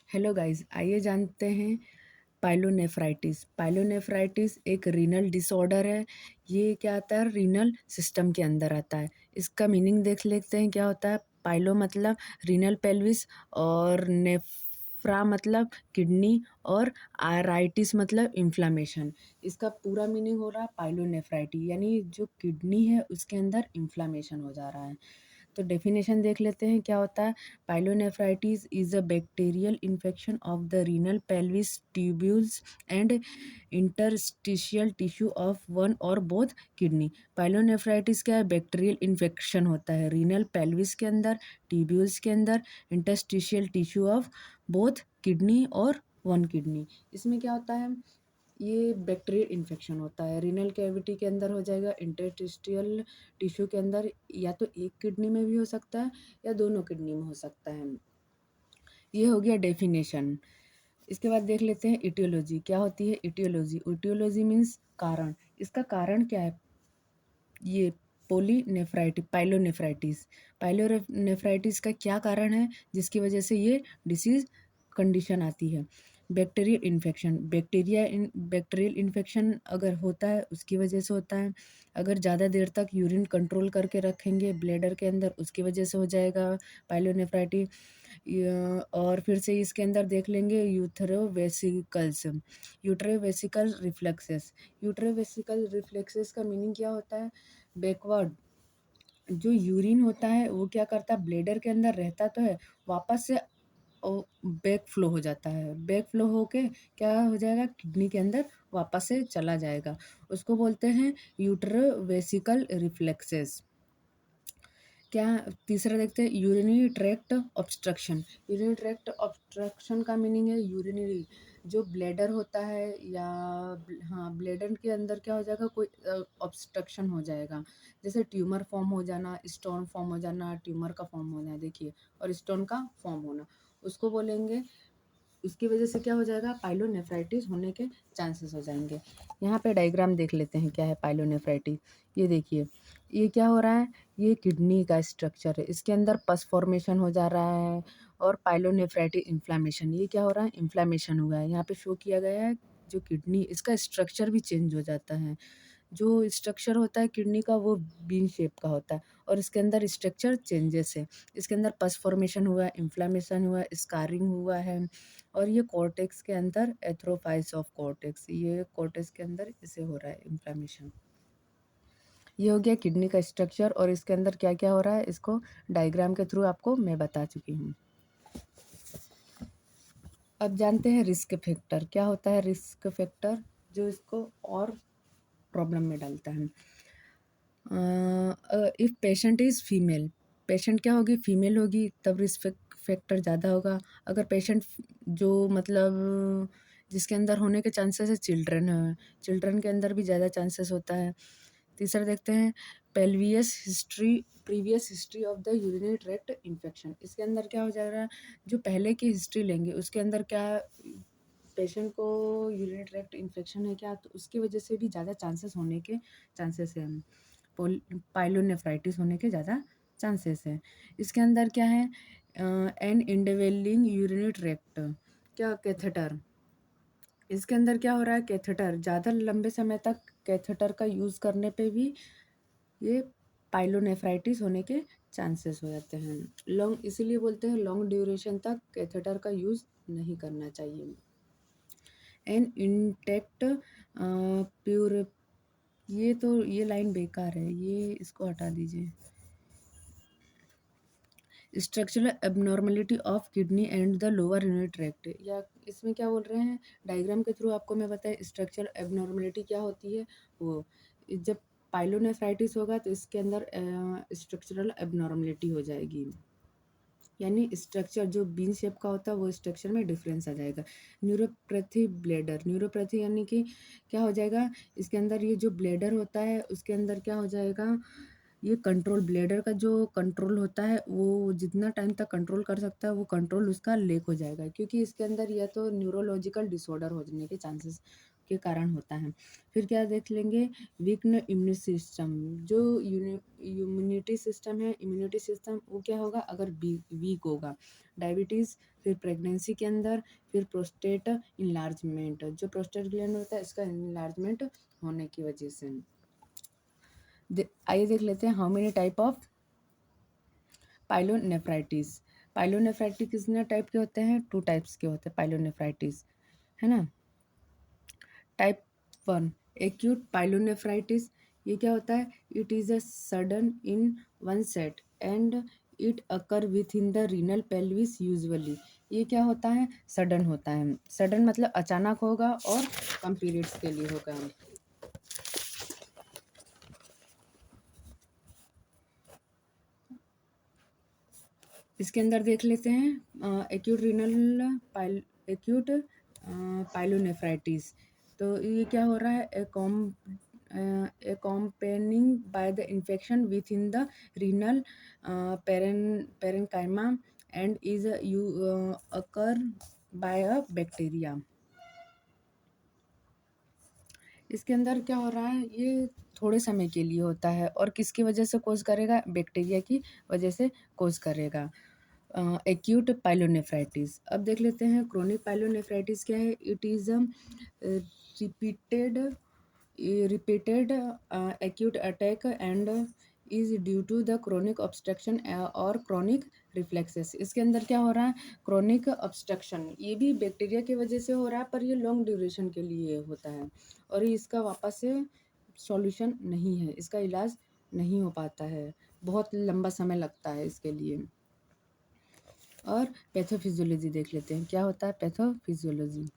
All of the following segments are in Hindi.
हेलो गाइस, आइए जानते हैं पाइलोनेफ्राइटिस। पाइलोनेफ्राइटिस एक रीनल डिसऑर्डर है। ये क्या आता है, रीनल सिस्टम के अंदर आता है। इसका मीनिंग देख लेते हैं क्या होता है। पाइलो मतलब रीनल पेल्विस, और नेफ्रा मतलब किडनी, और आराइटिस मतलब इन्फ्लामेशन। इसका पूरा मीनिंग हो रहा है पाइलोनेफ्राइटिस, यानी जो किडनी है उसके अंदर इन्फ्लामेशन हो जा रहा है। तो डेफिनेशन देख लेते हैं क्या होता है। Pyelonephritis is a bacterial infection of the renal pelvis tubules and interstitial tissue of one और बोथ किडनी। पाइलोनेफ्राइटिस क्या है, बैक्टीरियल इन्फेक्शन होता है रीनल पेल्विस के अंदर, ट्यूब्यूल्स के अंदर, interstitial tissue of both kidney और वन किडनी। इसमें क्या होता है, ये बैक्टीरियल इन्फेक्शन होता है, रीनल कैविटी के अंदर हो जाएगा, इंटरस्टिशियल टिश्यू के अंदर, या तो एक किडनी में भी हो सकता है या दोनों किडनी में हो सकता है। ये हो गया डेफिनेशन। इसके बाद देख लेते हैं इटियोलॉजी क्या होती है। इटियोलॉजी, इटियोलॉजी मीन्स कारण। इसका कारण क्या है, ये पाइलोनेफ्राइटिस। पाइलोनेफ्राइटिस का क्या कारण है जिसकी वजह से ये डिसीज कंडीशन आती है। बैक्टीरियल इन्फेक्शन, बैक्टीरियल इन्फेक्शन अगर होता है उसकी वजह से होता है। अगर ज़्यादा देर तक यूरिन कंट्रोल करके रखेंगे ब्लैडर के अंदर, उसकी वजह से हो जाएगा पाइलोनेफ्राइटिस। और फिर से इसके अंदर देख लेंगे यूथरोवेसिकल्स, यूट्रोवेसिकल रिफ्लेक्सेस। यूट्रोवेसिकल रिफ्लेक्सेस का मीनिंग क्या होता है, बैकवर्ड जो यूरिन होता है वो क्या करता है, ब्लेडर के अंदर रहता तो है, वापस से बैक फ्लो हो जाता है। बैक फ्लो होके क्या हो जाएगा, किडनी के अंदर वापस से चला जाएगा। उसको बोलते हैं यूट्रोवेसिकल रिफ्लेक्सेस। क्या, तीसरा देखते हैं urinary tract obstruction. Urinary tract obstruction का मीनिंग है यूरिनरी, जो ब्लैडर होता है या हाँ ब्लैडर के अंदर क्या हो जाएगा, कोई ऑब्स्ट्रक्शन हो जाएगा। जैसे ट्यूमर फॉर्म हो जाना, स्टोन फॉर्म हो जाना, ट्यूमर का फॉर्म होना देखिए, और स्टोन का फॉर्म होना, उसको बोलेंगे। इसकी वजह से क्या हो जाएगा, पाइलोनेफ्राइटिस होने के चांसेस हो जाएंगे। यहाँ पे डायग्राम देख लेते हैं क्या है पाइलोनेफ्राइटिस। ये देखिए, ये क्या हो रहा है, ये किडनी का स्ट्रक्चर है, इसके अंदर पस फॉर्मेशन हो जा रहा है, और पाइलोनेफ्राइटिस इन्फ्लामेशन, ये क्या हो रहा है, इन्फ्लामेशन हुआ है। यहाँ पे शो किया गया है जो किडनी, इसका स्ट्रक्चर भी चेंज हो जाता है। जो स्ट्रक्चर होता है किडनी का वो बीन शेप का होता है, और इसके अंदर स्ट्रक्चर चेंजेस है। इसके अंदर पस फॉर्मेशन हुआ है, इन्फ्लामेशन हुआ है, स्कारिंग हुआ है, और ये कॉर्टेक्स के अंदर एथ्रोफाइस ऑफ कॉर्टेक्स, ये कॉर्टेक्स के अंदर इसे हो रहा है इन्फ्लामेशन। ये हो गया किडनी का स्ट्रक्चर, और इसके अंदर क्या क्या हो रहा है इसको डायग्राम के थ्रू आपको मैं बता चुकी हूँ। अब जानते हैं रिस्क फैक्टर क्या होता है। रिस्क फैक्टर जो इसको और प्रॉब्लम में डालता है। If patient is female, patient क्या होगी, फीमेल होगी, तब रिस्क फैक्टर ज़्यादा होगा। अगर पेशेंट जो मतलब जिसके अंदर होने के चांसेस है चिल्ड्रन है, चिल्ड्रन के अंदर भी ज़्यादा चांसेस होता है। तीसरा देखते हैं previous history of the urinary tract infection. इसके अंदर क्या हो जाएगा, जो पहले की हिस्ट्री लेंगे उसके अंदर क्या पेशेंट को यूरिनरी ट्रैक्ट इन्फेक्शन है क्या, तो उसकी वजह से भी ज़्यादा चांसेस होने के चांसेस है, पाइलोनेफ्राइटिस होने के ज़्यादा चांसेस हैं। इसके अंदर क्या है, एन इंडेवेलिंग यूरिनरी ट्रैक्ट, क्या कैथेटर। इसके अंदर क्या हो रहा है, कैथेटर ज़्यादा लंबे समय तक कैथेटर का यूज़ करने पे भी ये पाइलोनेफ्राइटिस होने के चांसेस हो जाते हैं। लॉन्ग, इसीलिए बोलते हैं लॉन्ग ड्यूरेशन तक कैथेटर का यूज़ नहीं करना चाहिए। एन इंटेक्ट प्योर, ये तो ये लाइन बेकार है, ये इसको हटा दीजिए। Structural abnormality of kidney and the lower urinary tract, या इसमें क्या बोल रहे हैं, डायग्राम के थ्रू आपको मैं बताएं स्ट्रक्चरल एबनॉर्मलिटी क्या होती है। वो जब पाइलोनेफ्राइटिस होगा तो इसके अंदर स्ट्रक्चरल एबनॉर्मलिटी हो जाएगी, यानी स्ट्रक्चर जो बीन शेप का होता है वो स्ट्रक्चर में डिफरेंस आ जाएगा। न्यूरोपैथी ब्लेडर, न्यूरोपैथी यानी कि क्या हो जाएगा, इसके अंदर ये जो ब्लेडर होता है उसके अंदर क्या हो जाएगा, ये कंट्रोल, ब्लेडर का जो कंट्रोल होता है वो जितना टाइम तक कंट्रोल कर सकता है वो कंट्रोल उसका लेक हो जाएगा, क्योंकि इसके अंदर या तो न्यूरोलॉजिकल डिसऑर्डर होने के चांसेस के कारण होता है। फिर क्या देख लेंगे, वीकन इम्यून सिस्टम, जो इम्यूनिटी सिस्टम वो क्या होगा अगर वीक होगा। डायबिटीज़, फिर प्रेगनेंसी के अंदर, फिर प्रोस्टेट इनलार्जमेंट, जो प्रोस्टेट ग्लैंड होता है इसका इनलार्जमेंट होने की वजह से। आइए देख लेते हैं how many type of pyelonephritis. Pyelonephritis कितने टाइप के होते हैं, 2 टाइप्स के होते हैं पाइलोनेफ्राइटिस, है ना। टाइप 1 एक्यूट पाइलोनेफ्राइटिस, ये क्या होता है, it is a sudden in one set and it occur with in the renal pelvis usually. ये क्या होता है, सडन होता है। सडन मतलब अचानक होगा और कम पीरियड्स के लिए होगा। इसके अंदर देख लेते हैं एक्यूट पाइलोनेफ्राइटिस। तो ये क्या हो रहा है, accompanying by the infection within the renal parenchyma and is occur by a bacteria। इसके अंदर क्या हो रहा है, ये थोड़े समय के लिए होता है और किसकी वजह से कोज करेगा, बैक्टीरिया की वजह से कोज करेगा। Acute pyelonephritis. अब देख लेते हैं क्रोनिक पाइलोनेफ्राइटिस क्या है, it is repeated repeated acute attack and is due to the chronic obstruction और chronic reflexes। इसके अंदर क्या हो रहा है, chronic obstruction, ये भी बैक्टीरिया की वजह से हो रहा है पर ये लॉन्ग ड्यूरेशन के लिए होता है और इसका वापस से सॉल्यूशन नहीं है, इसका इलाज नहीं हो पाता है, बहुत लंबा समय लगता है इसके लिए। और पैथोफिजियोलॉजी देख लेते हैं, क्या होता है पैथोफिजियोलॉजी।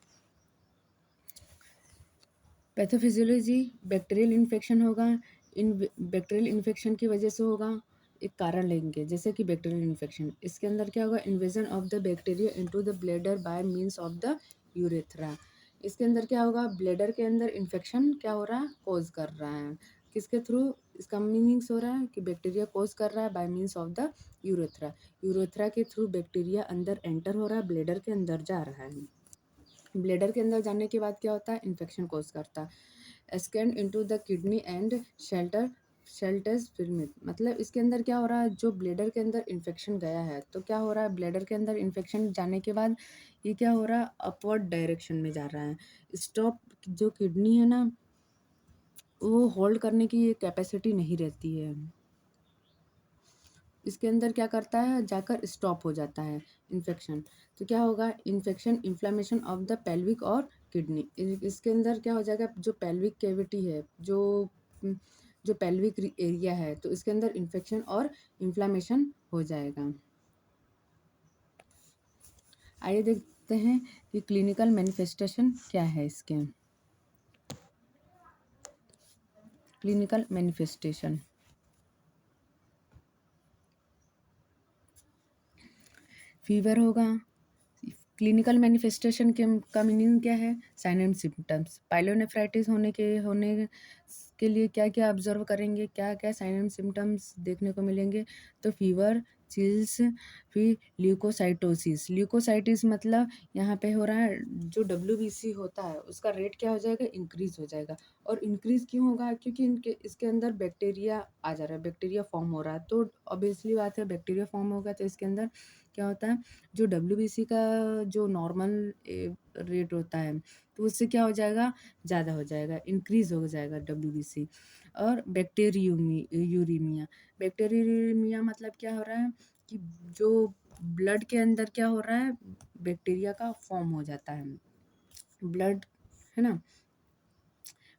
पैथोफिजियोलॉजी, बैक्टीरियल इन्फेक्शन होगा, इन बैक्टीरियल इन्फेक्शन की वजह से होगा, एक कारण लेंगे जैसे कि बैक्टीरियल इन्फेक्शन। इसके अंदर क्या होगा, invasion of the bacteria into the bladder by means of the urethra. इसके अंदर क्या होगा, ब्लैडर के अंदर इन्फेक्शन क्या हो रहा है, कोज कर रहा है, किसके थ्रू, इसका मीनिंग्स हो रहा है कि बैक्टीरिया कोज कर रहा है by means of the urethra. Urethra के थ्रू बैक्टीरिया अंदर एंटर हो रहा है, ब्लैडर के अंदर जा रहा है। ब्लैडर के अंदर जाने के बाद क्या होता है, इन्फेक्शन कोज करता है। Scan into the kidney and shelters फिल्मिट, मतलब इसके अंदर क्या हो रहा है, जो ब्लैडर के अंदर इन्फेक्शन गया है तो क्या हो रहा है, ब्लैडर के अंदर इन्फेक्शन जाने के बाद ये क्या हो रहा है, अपवर्ड डायरेक्शन में जा रहा है। स्टॉप, जो किडनी है ना वो होल्ड करने की ये कैपेसिटी नहीं रहती है, इसके अंदर क्या करता है, जाकर स्टॉप हो जाता है इन्फेक्शन। तो क्या होगा, infection inflammation of the pelvic और किडनी। इसके अंदर क्या हो जाएगा, जो पेल्विक कैविटी है, जो पेल्विक एरिया है तो इसके अंदर इन्फेक्शन और इन्फ्लामेशन हो जाएगा। आइए देखते हैं कि क्लिनिकल मैनिफेस्टेशन क्या है इसके। क्लिनिकल मैनिफेस्टेशन, फीवर होगा। क्लिनिकल मैनिफेस्टेशन के का मीनिंग क्या है, साइन एंड सिम्टम्स। पाइलोनेफ्राइटिस होने के लिए क्या क्या ऑब्जर्व करेंगे, क्या क्या साइन एंड सिम्टम्स देखने को मिलेंगे, तो फीवर, चिल्स, फिर ल्यूकोसाइटोसिस। ल्यूकोसाइटिस मतलब यहाँ पे हो रहा है, जो WBC होता है उसका रेट क्या हो जाएगा, इंक्रीज हो जाएगा। और इंक्रीज क्यों होगा, क्योंकि इसके अंदर बैक्टीरिया आ जा रहा है, बैक्टीरिया फॉर्म हो रहा है, तो ऑब्वियसली बात है बैक्टीरिया फॉर्म होगा तो इसके अंदर क्या होता है, जो WBC का जो नॉर्मल रेट होता है तो उससे क्या हो जाएगा, ज़्यादा हो जाएगा, इंक्रीज हो जाएगा WBC। और यूरीमिया, बैक्टीरियमिया मतलब क्या हो रहा है कि जो ब्लड के अंदर क्या हो रहा है, बैक्टीरिया का फॉर्म हो जाता है, ब्लड, है ना।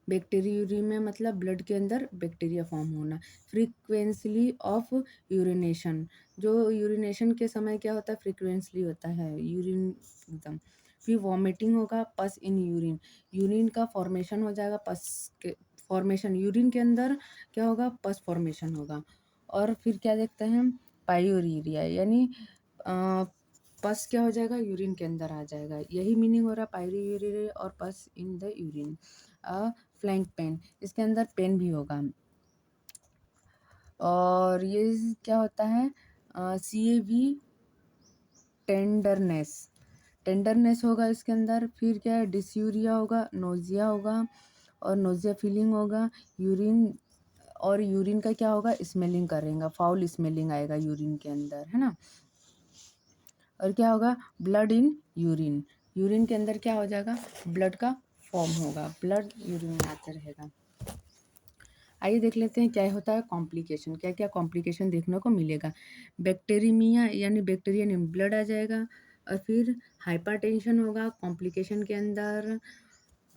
बैक्टीरिया मतलब ब्लड के अंदर बैक्टीरिया फॉर्म होना। फ्रीक्वेंसली ऑफ यूरिनेशन, जो यूरिनेशन के समय क्या होता है, फ्रीक्वेंसली होता है यूरिन एकदम। फिर वॉमिटिंग होगा, पस इन यूरिन, यूरिन का फॉर्मेशन हो जाएगा, पस के फॉर्मेशन, यूरिन के अंदर क्या होगा, पस फॉर्मेशन होगा। और फिर क्या देखते हैं, पायूरिया, यानी पस क्या हो जाएगा, यूरिन के अंदर आ जाएगा, यही मीनिंग हो रहा है पायूरिया और पस in the urine. Flank pain, इसके अंदर पेन भी होगा। और ये क्या होता है, CAV टेंडरनेस, टेंडरनेस होगा इसके अंदर, फिर क्या है, डिस्यूरिया होगा, नोज़िया होगा और नोज़िया फीलिंग होगा, यूरिन और यूरिन का क्या होगा, स्मेलिंग करेगा, फाउल स्मेलिंग आएगा यूरिन के अंदर, है ना। और क्या होगा, ब्लड इन यूरिन, यूरिन के अंदर क्या हो जाएगा, ब्लड का फॉर्म होगा, ब्लड यूरिन में आता रहेगा। आइए देख लेते हैं क्या होता है कॉम्प्लिकेशन, क्या क्या कॉम्प्लिकेशन देखने को मिलेगा। बैक्टीरियमिया यानी बैक्टीरिया में ब्लड आ जाएगा, और फिर हाइपरटेंशन होगा कॉम्प्लिकेशन के अंदर,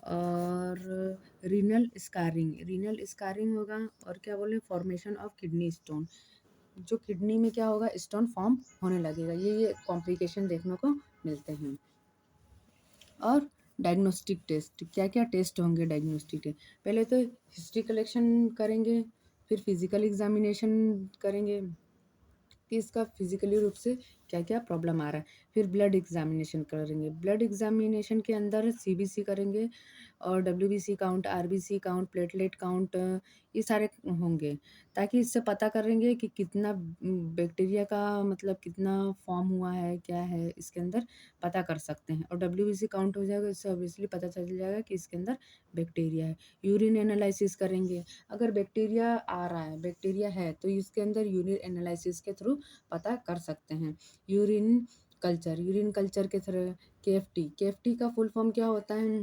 और रीनल स्कारिंग होगा, और क्या बोले, फॉर्मेशन ऑफ किडनी स्टोन, जो किडनी में क्या होगा, स्टोन फॉर्म होने लगेगा। ये कॉम्प्लिकेशन देखने को मिलते हैं। और डायग्नोस्टिक टेस्ट, क्या क्या टेस्ट होंगे डायग्नोस्टिक टेस्ट, पहले तो हिस्ट्री कलेक्शन करेंगे, फिर फिजिकल एग्जामिनेशन करेंगे कि इसका फिजिकली रूप से क्या क्या प्रॉब्लम आ रहा है, फिर ब्लड एग्जामिनेशन करेंगे, ब्लड एग्जामिनेशन के अंदर सीबीसी करेंगे और WBC count, RBC count, platelet count, ये सारे होंगे, ताकि इससे पता करेंगे कि कितना बैक्टीरिया का मतलब कितना फॉर्म हुआ है, क्या है इसके अंदर पता कर सकते हैं। और डब्ल्यूबीसी काउंट हो जाएगा, इससे ऑब्वियसली पता चल जाएगा कि इसके अंदर बैक्टीरिया है। यूरिन एनालिसिस करेंगे, अगर बैक्टीरिया आ रहा है, बैक्टीरिया है तो इसके अंदर यूरिन एनालिसिस के थ्रू पता कर सकते हैं। यूरिन कल्चर के थ्रू, केएफटी का फुल फॉर्म क्या होता है,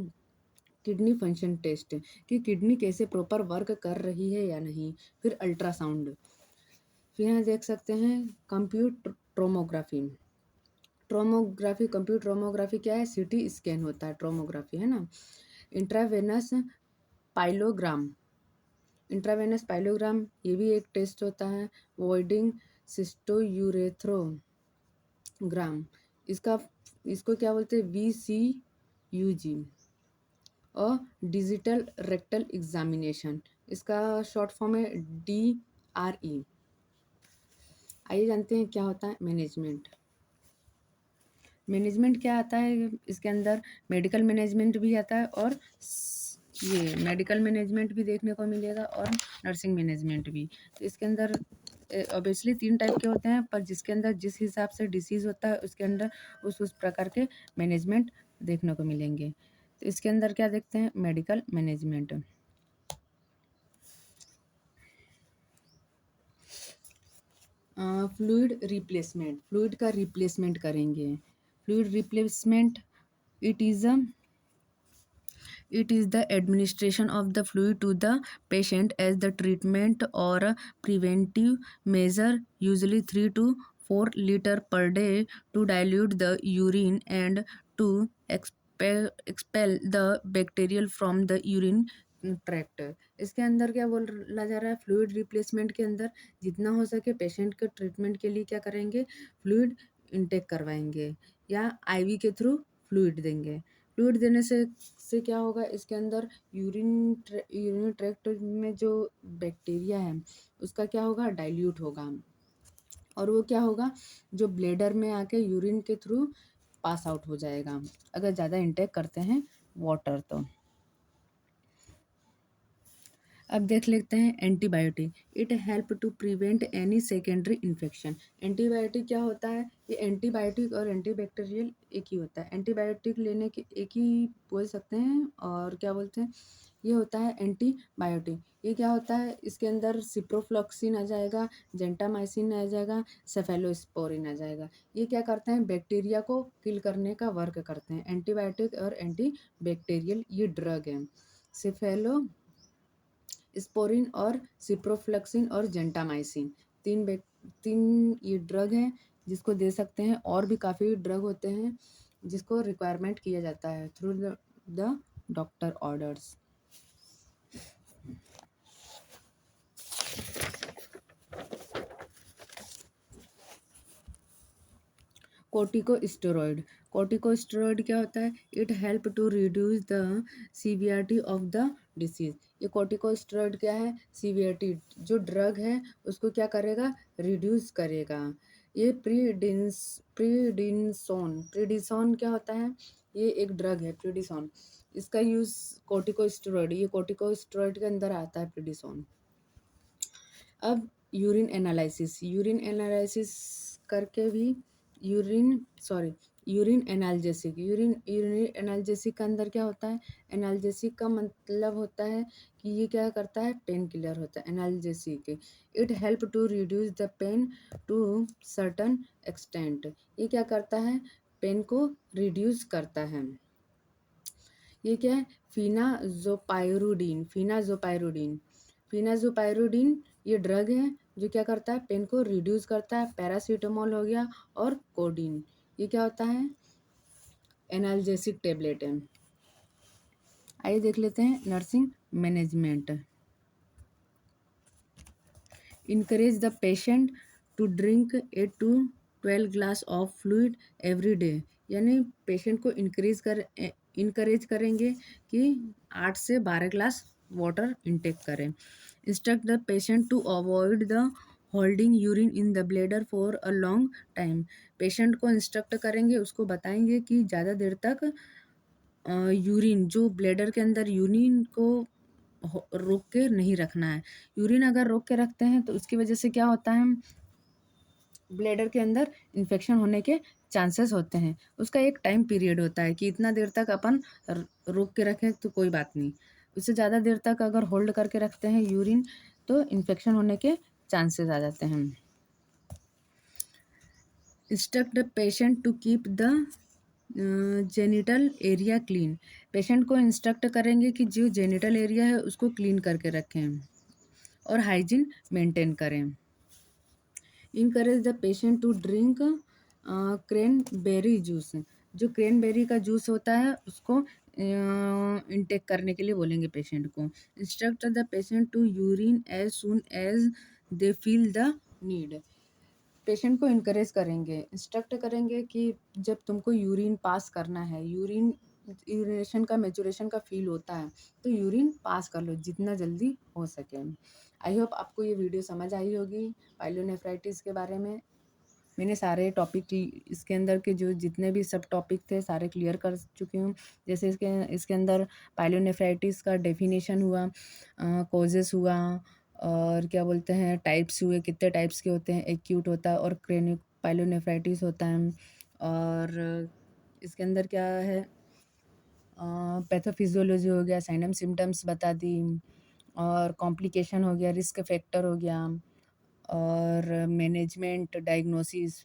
किडनी फंक्शन टेस्ट, कि किडनी कैसे प्रॉपर वर्क कर रही है या नहीं। फिर अल्ट्रासाउंड, फिर यहाँ देख सकते हैं कंप्यूट ट्रोमोग्राफी, कंप्यूटर ट्रोमोग्राफी क्या है, सीटी स्कैन होता है, ट्रोमोग्राफी है ना। इंट्रावेनस पाइलोग्राम, ये भी एक टेस्ट होता है। वॉइडिंग सिस्टोयूरेथ्रोग्राम, इसका इसको क्या बोलते हैं, VCUG। और डिजिटल रेक्टल एग्जामिनेशन, इसका शॉर्ट फॉर्म है DRE। आइए जानते हैं क्या होता है मैनेजमेंट। मैनेजमेंट क्या आता है इसके अंदर, मेडिकल मैनेजमेंट भी आता है, और ये मेडिकल मैनेजमेंट भी देखने को मिलेगा, और नर्सिंग मैनेजमेंट भी। तो इसके अंदर ऑब्वियसली 3 टाइप के होते हैं, पर जिसके अंदर जिस हिसाब से डिसीज़ होता है उसके अंदर उस प्रकार के मैनेजमेंट देखने को मिलेंगे। तो इसके अंदर क्या देखते हैं, medical management. Fluid replacement, fluid का रिप्लेसमेंट करेंगे। Fluid replacement, it is a it is the administration of the fluid to the patient as the treatment or a preventive measure, usually 3 to 4 liter per day, to dilute the urine and to expel the bacterial from the urine tract. इसके अंदर क्या बोला जा रहा है, फ्लूइड रिप्लेसमेंट के अंदर जितना हो सके पेशेंट के ट्रीटमेंट के लिए क्या करेंगे, फ्लूइड इनटेक करवाएंगे या आईवी के थ्रू फ्लूइड देंगे। फ्लूइड देने से क्या होगा, इसके अंदर यूरिन ट्रैक्ट में जो बैक्टीरिया है उसका क्या होगा, डाइल्यूट होगा, और वो क्या होगा, जो ब्लेडर में आके यूरिन के थ्रू पास आउट हो जाएगा अगर ज़्यादा इंटेक करते हैं वाटर तो। अब देख लेते हैं antibiotic, it help to prevent any secondary infection. Antibiotic क्या होता है, ये एंटीबायोटिक और एंटीबैक्टीरियल एक ही होता है, एंटीबायोटिक लेने के एक ही बोल सकते हैं, और क्या बोलते हैं, ये होता है एंटीबायोटिक। ये क्या होता है, इसके अंदर सिप्रोफ्लॉक्सिन आ जाएगा, जेंटामाइसिन आ जाएगा, सेफेलोस्पोरिन आ जाएगा। ये क्या करते हैं, बैक्टीरिया को किल करने का वर्क करते हैं। एंटीबायोटिक और एंटीबैक्टीरियल ये ड्रग है, सेफेलो स्पोरिन और सिप्रोफ्लक्सिन और जेंटामाइसिन, तीन ये ड्रग हैं जिसको दे सकते हैं, और भी काफ़ी ड्रग होते हैं जिसको रिक्वायरमेंट किया जाता है through the doctor orders. Corticosteroid क्या होता है, it help to reduce the severity of the disease. ये कोर्टिकोस्टेरॉइड क्या है, सीवियरिटी जो ड्रग है उसको क्या करेगा, रिड्यूस करेगा। ये प्रीडिसोन क्या होता है, ये एक ड्रग है प्रीडिसोन, इसका यूज़ कोर्टिकोस्टेरॉइड, ये कोर्टिकोस्टेरॉइड के अंदर आता है प्रीडिसोन। अब यूरिन एनालिसिस करके भी यूरिन एनाल्जेसिक, यूरिन एनाल्जेसिक का अंदर क्या होता है? एनाल्जेसिक का मतलब होता है कि ये क्या करता है? पेन किलर होता है analgesic. It help to reduce the pain to certain extent. ये क्या करता है? पेन को रिड्यूस करता है। ये क्या है? फिनाजोपाइरुडीन, फिनाजोपाइरुडीन, फिनाजोपाइरुडीन ये ड्रग है जो क्या करता है? पेन को रिड्यूस करता है। पैरासीटामोल हो गया और कोडीन, ये क्या होता है? एनाल्जेसिक टेबलेट है। आइए देख लेते हैं nursing management. Encourage the patient to drink 8 to 12 glass of fluid every day. यानी पेशेंट को इनकरेज करेंगे कि 8 से 12 ग्लास वाटर इनटेक करें। Instruct the patient to avoid the holding urine in the bladder for a long time. Patient को इंस्ट्रक्ट करेंगे, उसको बताएंगे कि ज़्यादा देर तक यूरिन जो ब्लैडर के अंदर यूरिन को रोक के नहीं रखना है। यूरिन अगर रोक के रखते हैं तो उसकी वजह से क्या होता है? ब्लैडर के अंदर इन्फेक्शन होने के चांसेस होते हैं। उसका एक टाइम पीरियड होता है कि इतना देर तक अपन रोक के रखें तो कोई बात नहीं, उससे ज़्यादा देर तक अगर होल्ड करके रखते हैं यूरिन तो इन्फेक्शन होने के चांसेस आ जाते हैं। Instruct the patient to keep the genital area clean. Patient को इंस्ट्रक्ट करेंगे कि जो जेनिटल एरिया है उसको क्लीन करके रखें और हाइजीन मेंटेन करें। Encourage the patient to drink cranberry juice. जो क्रैनबेरी का जूस होता है उसको इनटेक करने के लिए बोलेंगे पेशेंट को। Instruct the patient to urine as soon as they feel the need. Patient को इनकरेज करेंगे, इंस्ट्रक्ट करेंगे कि जब तुमको यूरिन पास करना है, यूरिनेशन का मैचुरेशन का फील होता है तो यूरिन पास कर लो जितना जल्दी हो सके। आई होप आपको ये वीडियो समझ आई होगी पाइलोनेफ्राइटिस के बारे में। मैंने सारे टॉपिक इसके अंदर के जो जितने भी सब टॉपिक थे सारे क्लियर कर चुकी हूँ। जैसे इसके अंदर पाइलोनेफ्राइटिस का डेफिनेशन हुआ, कॉजेस हुआ, और क्या बोलते हैं टाइप्स हुए, कितने टाइप्स के होते हैं, एक्यूट होता है और क्रोनिक पाइलोनेफ्राइटिस होता है। और इसके अंदर क्या है, पैथोफिजियोलॉजी हो गया, साइनम सिम्टम्स बता दी, और कॉम्प्लिकेशन हो गया, रिस्क फैक्टर हो गया, और मैनेजमेंट डायग्नोसिस,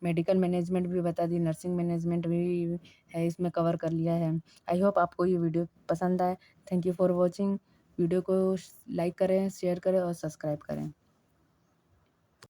मेडिकल मैनेजमेंट भी बता दी, नर्सिंग मैनेजमेंट भी है इसमें कवर कर लिया है। आई होप आपको ये वीडियो पसंद आए। Thank you for watching. Video को लाइक करें, शेयर करें और सब्सक्राइब करें।